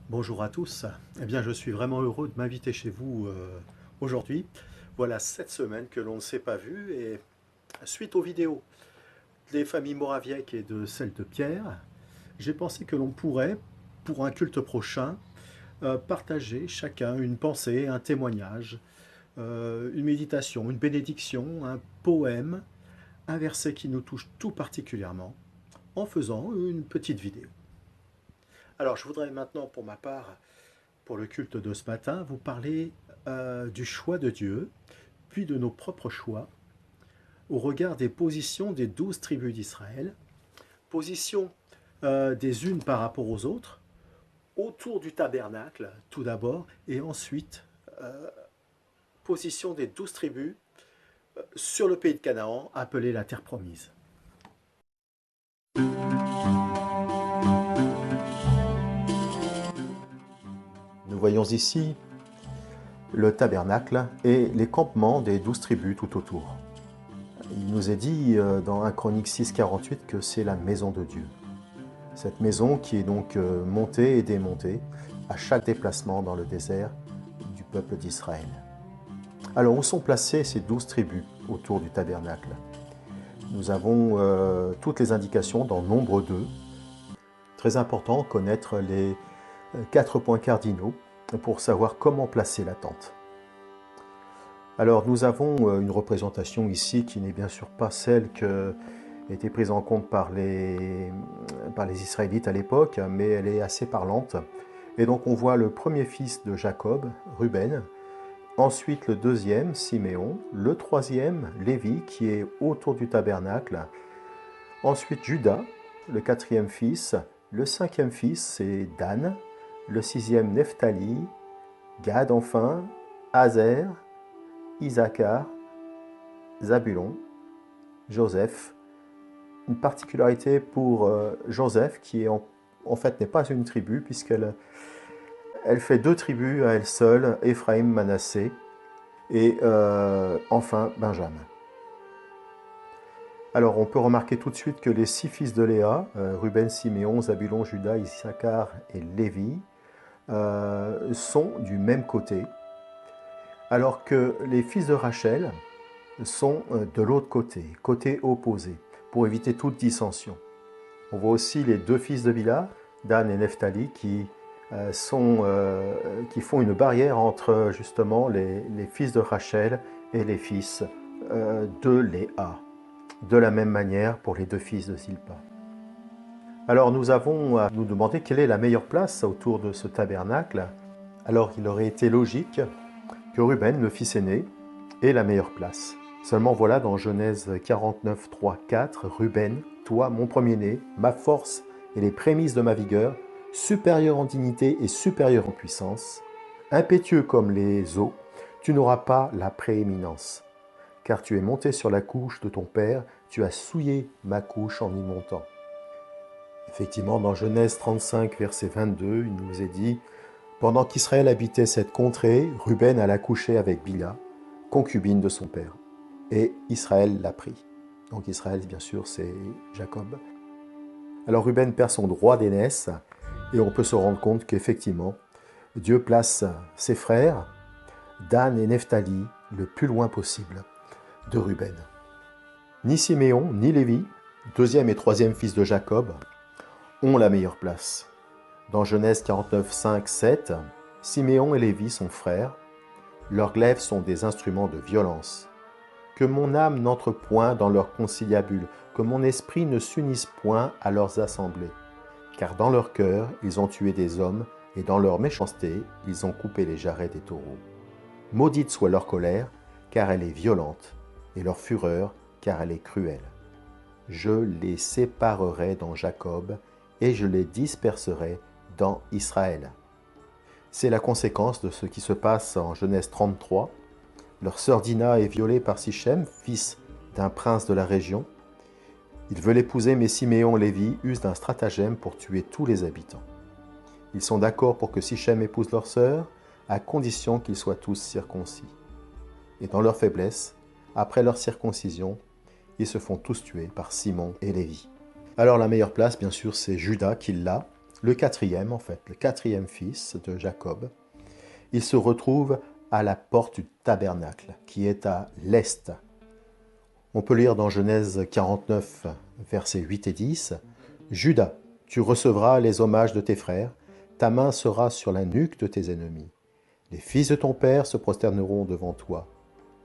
Bonjour à tous. Eh bien, je suis vraiment heureux de m'inviter chez vous aujourd'hui. Voilà 7 semaines que l'on ne s'est pas vu et suite aux vidéos des familles Moraviec et de celle de Pierre, j'ai pensé que l'on pourrait, pour un culte prochain, partager chacun une pensée, un témoignage, une méditation, une bénédiction, un poème, un verset qui nous touche tout particulièrement, en faisant une petite vidéo. Alors, je voudrais maintenant, pour ma part, pour le culte de ce matin, vous parler du choix de Dieu, puis de nos propres choix, au regard des positions des 12 tribus d'Israël, positions des unes par rapport aux autres, autour du tabernacle, tout d'abord, et ensuite, position des 12 tribus sur le pays de Canaan, appelé la terre promise. Nous voyons ici le tabernacle et les campements des 12 tribus tout autour. Il nous est dit dans 1 Chronique 6,48 que c'est la maison de Dieu. Cette maison qui est donc montée et démontée à chaque déplacement dans le désert du peuple d'Israël. Alors où sont placées ces 12 tribus autour du tabernacle? Nous avons toutes les indications dans Nombre 2. Très important, connaître les 4 points cardinaux pour savoir comment placer la tente. Alors nous avons une représentation ici qui n'est bien sûr pas celle qui a été prise en compte par les Israélites à l'époque, mais elle est assez parlante. Et donc on voit le premier fils de Jacob, Ruben, ensuite le deuxième, Siméon, le troisième, Lévi, qui est autour du tabernacle, ensuite Judas, le quatrième fils, le cinquième fils c'est Dan, le sixième Nephtali, Gad enfin, Azer, Issachar, Zabulon, Joseph. Une particularité pour Joseph qui en fait n'est pas une tribu puisqu'elle fait 2 tribus à elle seule, Éphraïm, Manassé et enfin Benjamin. Alors on peut remarquer tout de suite que les 6 fils de Léa, Ruben, Siméon, Zabulon, Judas, Issachar et Lévi, sont du même côté, alors que les fils de Rachel sont de l'autre côté, côté opposé, pour éviter toute dissension. On voit aussi les 2 fils de Bila, Dan et Nephtali, qui font une barrière entre justement les fils de Rachel et les fils de Léa. De la même manière pour les 2 fils de Zilpa. Alors nous avons à nous demander quelle est la meilleure place autour de ce tabernacle. Alors il aurait été logique que Ruben, le fils aîné, ait la meilleure place. Seulement voilà, dans Genèse 49, 3, 4, Ruben, toi, mon premier-né, ma force et les prémices de ma vigueur, supérieur en dignité et supérieur en puissance, impétueux comme les eaux, tu n'auras pas la prééminence. Car tu es monté sur la couche de ton père, tu as souillé ma couche en y montant. Effectivement, dans Genèse 35, verset 22, il nous est dit « Pendant qu'Israël habitait cette contrée, Ruben alla coucher avec Bila, concubine de son père. Et Israël l'a pris. » Donc Israël, bien sûr, c'est Jacob. Alors Ruben perd son droit d'aînesse, et on peut se rendre compte qu'effectivement, Dieu place ses frères, Dan et Nephtali, le plus loin possible de Ruben. Ni Siméon, ni Lévi, deuxième et troisième fils de Jacob, ont la meilleure place. Dans Genèse 49, 5, 7, Siméon et Lévi sont frères, leurs glaives sont des instruments de violence. Que mon âme n'entre point dans leur conciliabule, que mon esprit ne s'unisse point à leurs assemblées. Car dans leur cœur, ils ont tué des hommes, et dans leur méchanceté, ils ont coupé les jarrets des taureaux. Maudite soit leur colère, car elle est violente, et leur fureur, car elle est cruelle. Je les séparerai dans Jacob, et je les disperserai dans Israël. C'est la conséquence de ce qui se passe en Genèse 33. Leur sœur Dina est violée par Sichem, fils d'un prince de la région. Il veut l'épouser, mais Siméon et Lévi usent d'un stratagème pour tuer tous les habitants. Ils sont d'accord pour que Sichem épouse leur sœur, à condition qu'ils soient tous circoncis. Et dans leur faiblesse, après leur circoncision, ils se font tous tuer par Simon et Lévi. Alors la meilleure place, bien sûr, c'est Judas qui l'a, le quatrième en fait, le quatrième fils de Jacob. Il se retrouve à la porte du tabernacle, qui est à l'est. On peut lire dans Genèse 49, versets 8 et 10, « Judas, tu recevras les hommages de tes frères, ta main sera sur la nuque de tes ennemis. Les fils de ton père se prosterneront devant toi.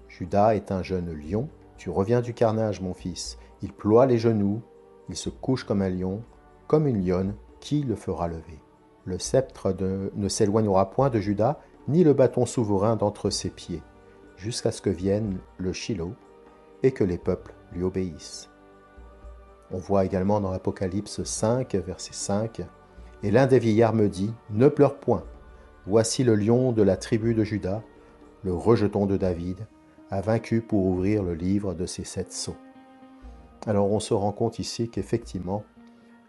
Judas est un jeune lion, tu reviens du carnage, mon fils. Il ploie les genoux, il se couche comme un lion, comme une lionne, qui le fera lever. Le sceptre ne s'éloignera point de Judas, ni le bâton souverain d'entre ses pieds, jusqu'à ce que vienne le Shiloh, et que les peuples lui obéissent. » On voit également dans Apocalypse 5, verset 5, « Et l'un des vieillards me dit, ne pleure point, voici le lion de la tribu de Juda, le rejeton de David, a vaincu pour ouvrir le livre de ses 7 sceaux. » Alors on se rend compte ici qu'effectivement,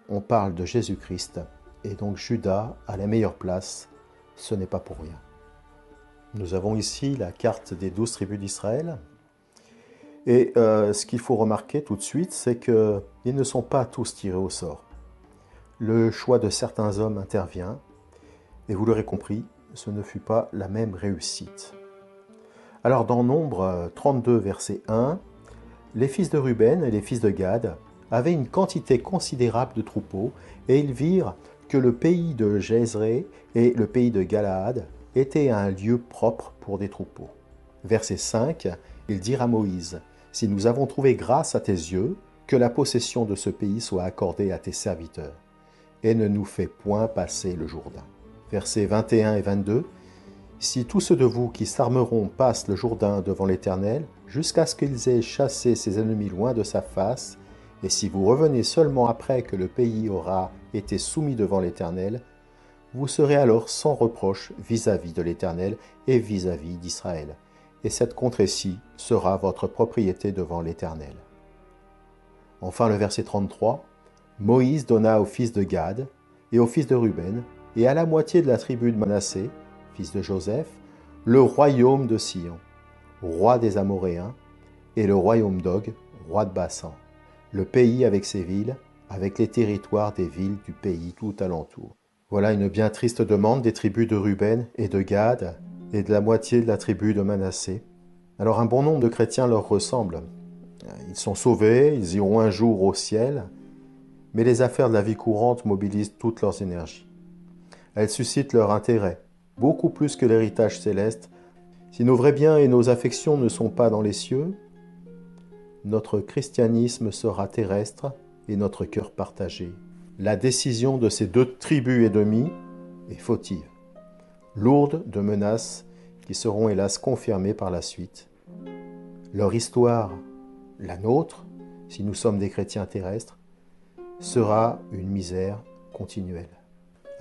on parle de Jésus-Christ, et donc Judas a la meilleure place, ce n'est pas pour rien. Nous avons ici la carte des 12 tribus d'Israël. Et ce qu'il faut remarquer tout de suite, c'est qu'ils ne sont pas tous tirés au sort. Le choix de certains hommes intervient, et vous l'aurez compris, ce ne fut pas la même réussite. Alors dans Nombre 32, verset 1, les fils de Ruben et les fils de Gad avaient une quantité considérable de troupeaux, et ils virent que le pays de Jezreel et le pays de Galaad étaient un lieu propre pour des troupeaux. Verset 5, ils dirent à Moïse, « Si nous avons trouvé grâce à tes yeux, que la possession de ce pays soit accordée à tes serviteurs, et ne nous fais point passer le Jourdain. » Versets 21 et 22, « Si tous ceux de vous qui s'armeront passent le Jourdain devant l'Éternel, jusqu'à ce qu'ils aient chassé ses ennemis loin de sa face, et si vous revenez seulement après que le pays aura été soumis devant l'Éternel, vous serez alors sans reproche vis-à-vis de l'Éternel et vis-à-vis d'Israël. Et cette contrée-ci sera votre propriété devant l'Éternel. » Enfin le verset 33, « Moïse donna aux fils de Gad et aux fils de Ruben et à la moitié de la tribu de Manassé, fils de Joseph, le royaume de Sion, roi des Amoréens, et le royaume d'Og, roi de Bassan, le pays avec ses villes, avec les territoires des villes du pays tout alentour. » Voilà une bien triste demande des tribus de Ruben et de Gad et de la moitié de la tribu de Manassé. Alors un bon nombre de chrétiens leur ressemblent. Ils sont sauvés, ils iront un jour au ciel, mais les affaires de la vie courante mobilisent toutes leurs énergies. Elles suscitent leur intérêt, beaucoup plus que l'héritage céleste. Si nos vrais biens et nos affections ne sont pas dans les cieux, notre christianisme sera terrestre et notre cœur partagé. La décision de ces 2 tribus et demie est fautive, lourde de menaces qui seront hélas confirmées par la suite. Leur histoire, la nôtre, si nous sommes des chrétiens terrestres, sera une misère continuelle.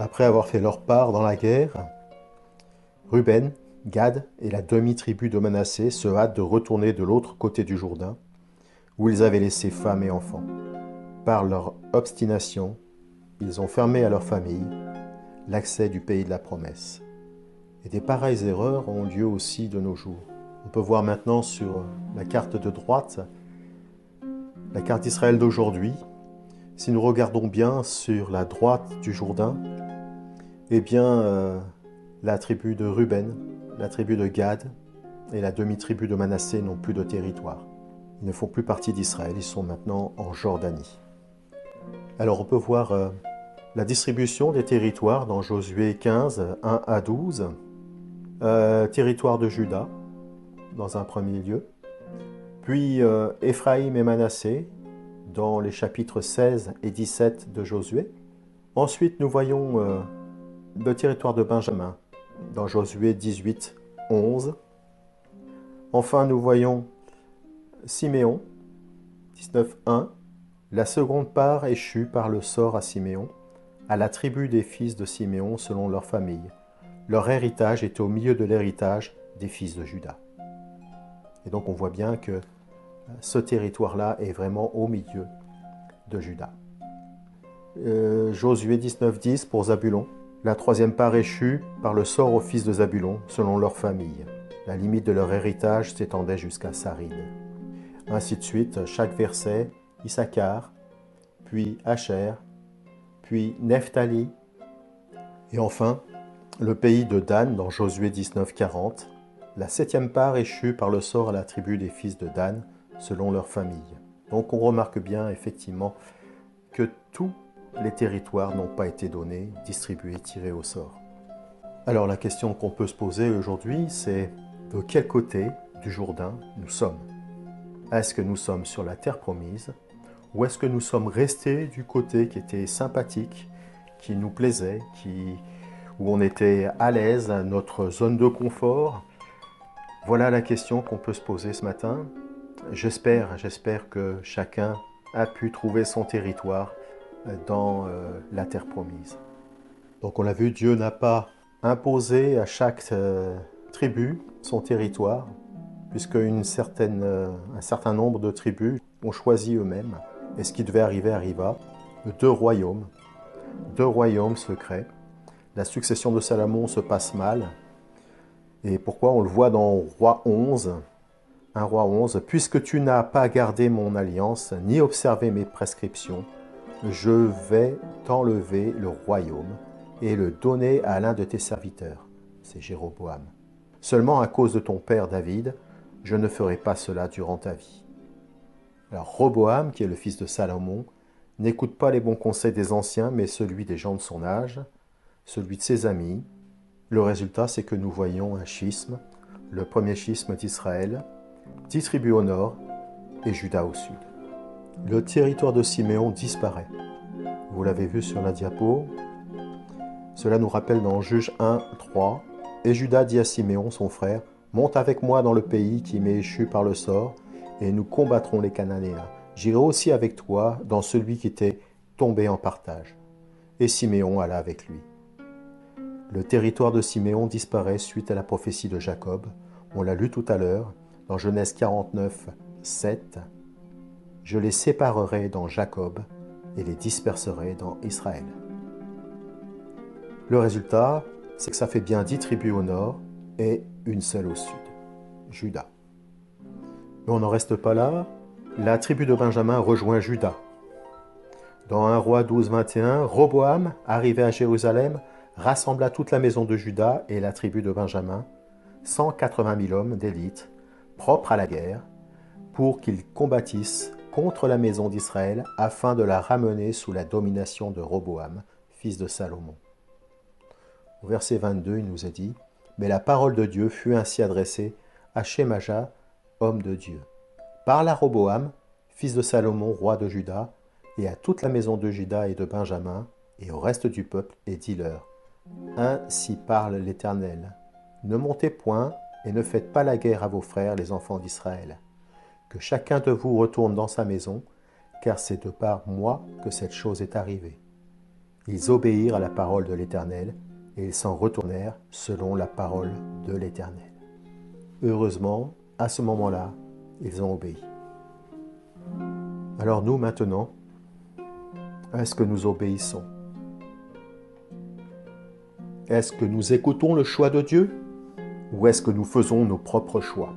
Après avoir fait leur part dans la guerre, Ruben, Gad et la demi-tribu de Manassé se hâtent de retourner de l'autre côté du Jourdain, où ils avaient laissé femmes et enfants. Par leur obstination, ils ont fermé à leur famille l'accès du pays de la promesse. Et des pareilles erreurs ont lieu aussi de nos jours. On peut voir maintenant sur la carte de droite, la carte d'Israël d'aujourd'hui. Si nous regardons bien sur la droite du Jourdain, eh bien, la tribu de Ruben, la tribu de Gad et la demi-tribu de Manassé n'ont plus de territoire. Ils ne font plus partie d'Israël, ils sont maintenant en Jordanie. Alors on peut voir la distribution des territoires dans Josué 15, 1 à 12. Territoire de Juda, dans un premier lieu. Puis Éphraïm et Manassé, dans les chapitres 16 et 17 de Josué. Ensuite, nous voyons le territoire de Benjamin, dans Josué 18, 11. Enfin, nous voyons Siméon, 19, 1. La seconde part échut par le sort à Siméon, à la tribu des fils de Siméon selon leur famille. Leur héritage était au milieu de l'héritage des fils de Juda. Et donc on voit bien que ce territoire-là est vraiment au milieu de Juda. Josué 19, 10 pour Zabulon. La troisième part échut par le sort aux fils de Zabulon selon leur famille. La limite de leur héritage s'étendait jusqu'à Saride. Ainsi de suite, chaque verset, Issachar, puis Asher, puis Nephtali, Et enfin, le pays de Dan, dans Josué 19, 40, la 7e part échut par le sort à la tribu des fils de Dan, selon leur famille. Donc on remarque bien effectivement que tous les territoires n'ont pas été donnés, distribués, tirés au sort. Alors la question qu'on peut se poser aujourd'hui, c'est de quel côté du Jourdain nous sommes? Est-ce que nous sommes sur la terre promise ou est-ce que nous sommes restés du côté qui était sympathique, qui nous plaisait, où on était à l'aise, notre zone de confort? Voilà la question qu'on peut se poser ce matin. J'espère que chacun a pu trouver son territoire dans la terre promise. Donc on l'a vu, Dieu n'a pas imposé à chaque tribu son territoire, puisque un certain nombre de tribus ont choisi eux-mêmes, et ce qui devait arriver arriva. Deux royaumes secrets. La succession de Salomon se passe mal, et pourquoi? On le voit dans Roi 11, 1 Roi 11, « Puisque tu n'as pas gardé mon alliance, ni observé mes prescriptions, je vais t'enlever le royaume et le donner à l'un de tes serviteurs. » C'est Jéroboam. « Seulement à cause de ton père David, je ne ferai pas cela durant ta vie. » Alors Roboam, qui est le fils de Salomon, n'écoute pas les bons conseils des anciens, mais celui des gens de son âge, celui de ses amis. Le résultat, c'est que nous voyons un schisme, le premier schisme d'Israël, 10 tribus au nord et Juda au sud. Le territoire de Siméon disparaît. Vous l'avez vu sur la diapo. Cela nous rappelle dans Juge 1, 3. « Et Juda dit à Siméon, son frère, « Monte avec moi dans le pays qui m'est échu par le sort, et nous combattrons les Cananéens. J'irai aussi avec toi dans celui qui était tombé en partage. » Et Siméon alla avec lui. Le territoire de Siméon disparaît suite à la prophétie de Jacob. On l'a lu tout à l'heure, dans Genèse 49, 7. « Je les séparerai dans Jacob et les disperserai dans Israël. » Le résultat, c'est que ça fait bien 10 tribus au nord et une seule au sud, Juda. Mais on n'en reste pas là. La tribu de Benjamin rejoint Juda. Dans 1 Roi 12, 21, Roboam, arrivé à Jérusalem, rassembla toute la maison de Juda et la tribu de Benjamin, 180 000 hommes d'élite, propres à la guerre, pour qu'ils combattissent contre la maison d'Israël afin de la ramener sous la domination de Roboam, fils de Salomon. Au verset 22, il nous est dit « Mais la parole de Dieu fut ainsi adressée à Shemaja, homme de Dieu. Parle à Roboam, fils de Salomon, roi de Juda, et à toute la maison de Juda et de Benjamin, et au reste du peuple, et dis-leur, ainsi parle l'Éternel. Ne montez point et ne faites pas la guerre à vos frères, les enfants d'Israël. Que chacun de vous retourne dans sa maison, car c'est de par moi que cette chose est arrivée. » Ils obéirent à la parole de l'Éternel, et ils s'en retournèrent selon la parole de l'Éternel. Heureusement, à ce moment-là, ils ont obéi. Alors nous, maintenant, est-ce que nous obéissons? Est-ce que nous écoutons le choix de Dieu? Ou est-ce que nous faisons nos propres choix?